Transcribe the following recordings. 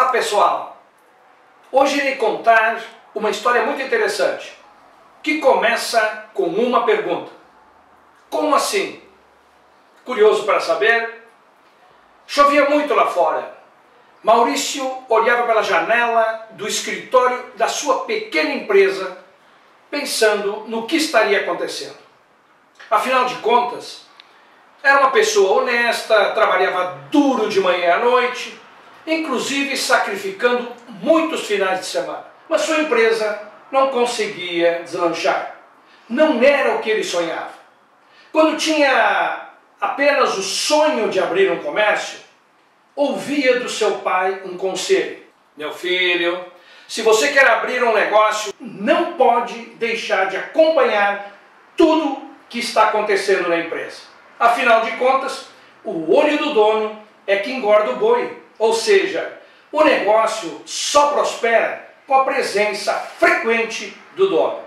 Olá pessoal, hoje irei contar uma história muito interessante que começa com uma pergunta: como assim? Curioso para saber? Chovia muito lá fora. Maurício olhava pela janela do escritório da sua pequena empresa, pensando no que estaria acontecendo. Afinal de contas, era uma pessoa honesta, trabalhava duro de manhã à noite, inclusive sacrificando muitos finais de semana. Mas sua empresa não conseguia deslanchar. Não era o que ele sonhava. Quando tinha apenas o sonho de abrir um comércio, ouvia do seu pai um conselho: meu filho, se você quer abrir um negócio, não pode deixar de acompanhar tudo que está acontecendo na empresa. Afinal de contas, o olho do dono é que engorda o boi. Ou seja, o negócio só prospera com a presença frequente do dono.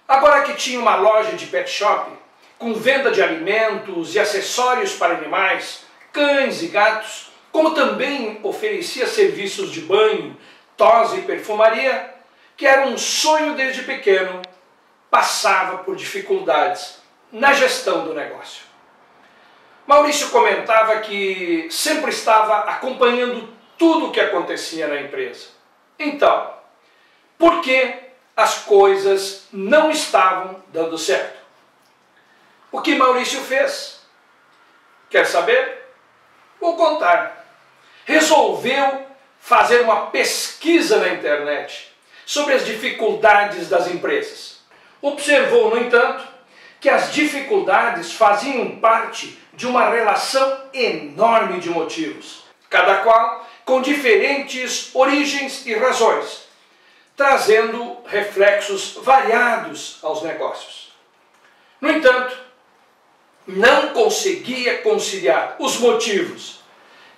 Agora que tinha uma loja de pet shop, com venda de alimentos e acessórios para animais, cães e gatos, como também oferecia serviços de banho, tosa e perfumaria, que era um sonho desde pequeno, passava por dificuldades na gestão do negócio. Maurício comentava que sempre estava acompanhando tudo o que acontecia na empresa. Então, por que as coisas não estavam dando certo? O que Maurício fez? Quer saber? Vou contar. Resolveu fazer uma pesquisa na internet sobre as dificuldades das empresas. Observou, no entanto, que as dificuldades faziam parte de uma relação enorme de motivos, cada qual com diferentes origens e razões, trazendo reflexos variados aos negócios. No entanto, não conseguia conciliar os motivos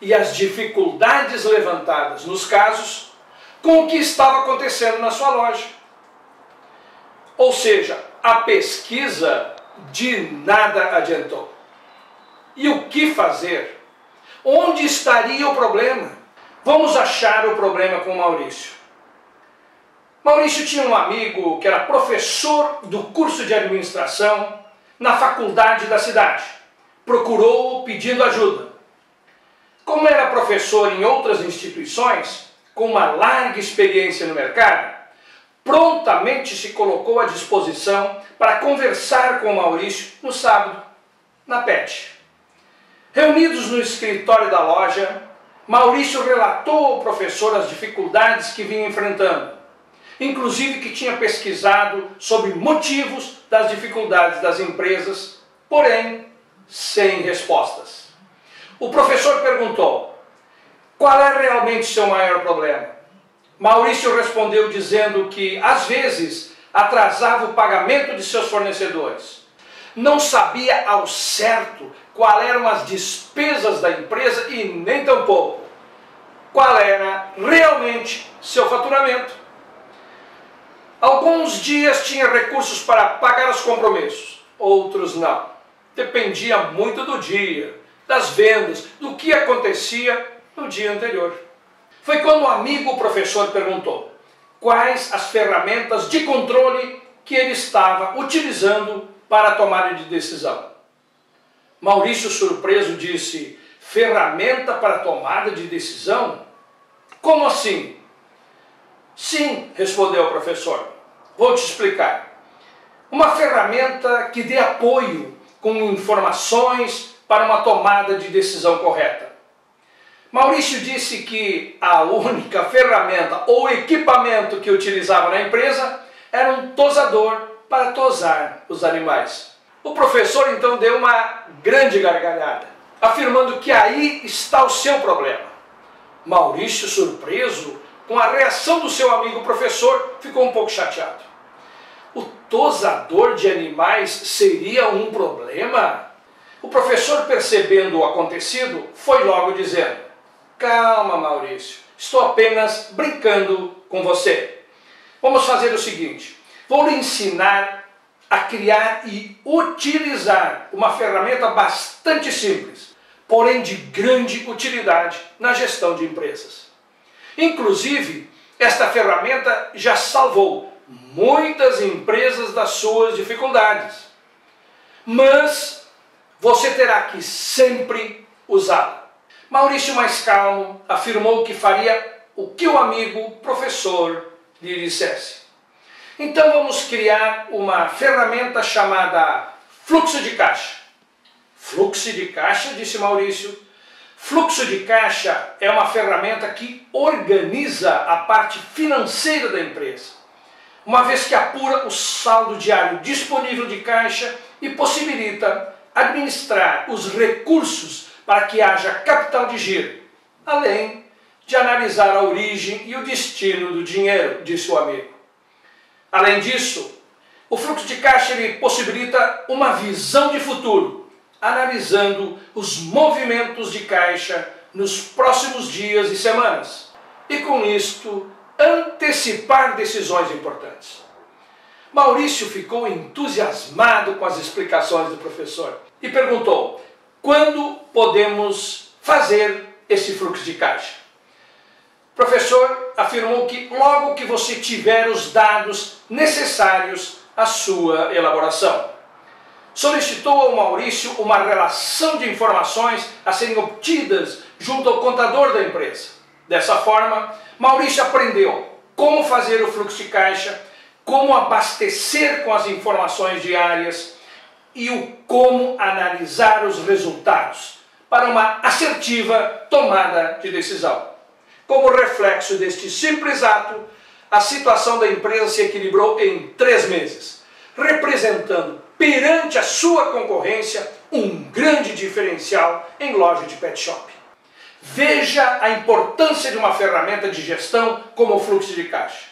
e as dificuldades levantadas nos casos com o que estava acontecendo na sua loja. Ou seja, a pesquisa de nada adiantou. E o que fazer? Onde estaria o problema? Vamos achar o problema com Maurício. Maurício tinha um amigo que era professor do curso de administração na faculdade da cidade. Procurou-o pedindo ajuda. Como era professor em outras instituições, com uma larga experiência no mercado, prontamente se colocou à disposição para conversar com Maurício no sábado, na PET. Reunidos no escritório da loja, Maurício relatou ao professor as dificuldades que vinha enfrentando, inclusive que tinha pesquisado sobre motivos das dificuldades das empresas, porém sem respostas. O professor perguntou: qual é realmente seu maior problema? Maurício respondeu dizendo que, às vezes, atrasava o pagamento de seus fornecedores. Não sabia ao certo quais eram as despesas da empresa e nem tampouco qual era realmente seu faturamento. Alguns dias tinha recursos para pagar os compromissos, outros não. Dependia muito do dia, das vendas, do que acontecia no dia anterior. Foi quando um amigo professor perguntou quais as ferramentas de controle que ele estava utilizando para a tomada de decisão. Maurício, surpreso, disse: ferramenta para tomada de decisão? Como assim? Sim, respondeu o professor. Vou te explicar. Uma ferramenta que dê apoio com informações para uma tomada de decisão correta. Maurício disse que a única ferramenta ou equipamento que utilizava na empresa era um tosador para tosar os animais. O professor então deu uma grande gargalhada, afirmando que aí está o seu problema. Maurício, surpreso com a reação do seu amigo professor, ficou um pouco chateado. O tosador de animais seria um problema? O professor, percebendo o acontecido, foi logo dizendo: calma, Maurício, estou apenas brincando com você. Vamos fazer o seguinte: vou lhe ensinar a criar e utilizar uma ferramenta bastante simples, porém de grande utilidade na gestão de empresas. Inclusive, esta ferramenta já salvou muitas empresas das suas dificuldades. Mas você terá que sempre usá-la. Maurício, mais calmo, afirmou que faria o que o amigo professor lhe dissesse. Então vamos criar uma ferramenta chamada fluxo de caixa. Fluxo de caixa, disse Maurício. Fluxo de caixa é uma ferramenta que organiza a parte financeira da empresa, uma vez que apura o saldo diário disponível de caixa e possibilita administrar os recursos para que haja capital de giro, além de analisar a origem e o destino do dinheiro, disse o amigo. Além disso, o fluxo de caixa ele possibilita uma visão de futuro, analisando os movimentos de caixa nos próximos dias e semanas, e com isto antecipar decisões importantes. Maurício ficou entusiasmado com as explicações do professor e perguntou: quando podemos fazer esse fluxo de caixa? O professor afirmou que logo que você tiver os dados necessários à sua elaboração. Solicitou ao Maurício uma relação de informações a serem obtidas junto ao contador da empresa. Dessa forma, Maurício aprendeu como fazer o fluxo de caixa, como abastecer com as informações diárias e o como analisar os resultados para uma assertiva tomada de decisão. Como reflexo deste simples ato, a situação da empresa se equilibrou em 3 meses, representando perante a sua concorrência um grande diferencial em loja de pet shop. Veja a importância de uma ferramenta de gestão como o fluxo de caixa.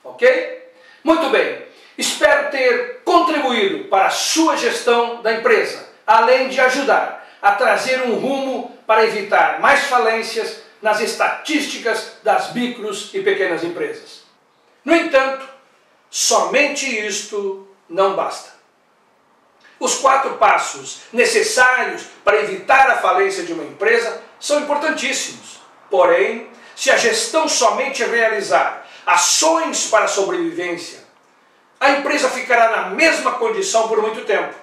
Ok? Muito bem. Espero ter contribuído para a sua gestão da empresa, além de ajudar a trazer um rumo para evitar mais falências nas estatísticas das micros e pequenas empresas. No entanto, somente isto não basta. Os 4 passos necessários para evitar a falência de uma empresa são importantíssimos. Porém, se a gestão somente realizar ações para a sobrevivência, a empresa ficará na mesma condição por muito tempo,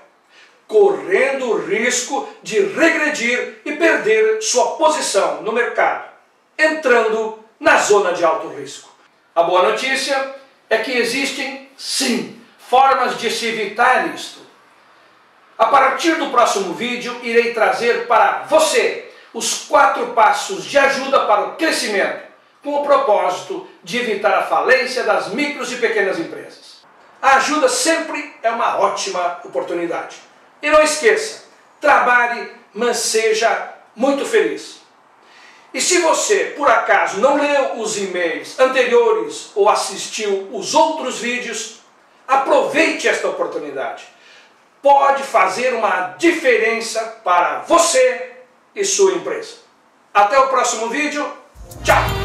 correndo o risco de regredir e perder sua posição no mercado, entrando na zona de alto risco. A boa notícia é que existem, sim, formas de se evitar isto. A partir do próximo vídeo, irei trazer para você os 4 passos de ajuda para o crescimento, com o propósito de evitar a falência das micros e pequenas empresas. A ajuda sempre é uma ótima oportunidade. E não esqueça, trabalhe, mas seja muito feliz. E se você, por acaso, não leu os e-mails anteriores ou assistiu os outros vídeos, aproveite esta oportunidade. Pode fazer uma diferença para você e sua empresa. Até o próximo vídeo. Tchau!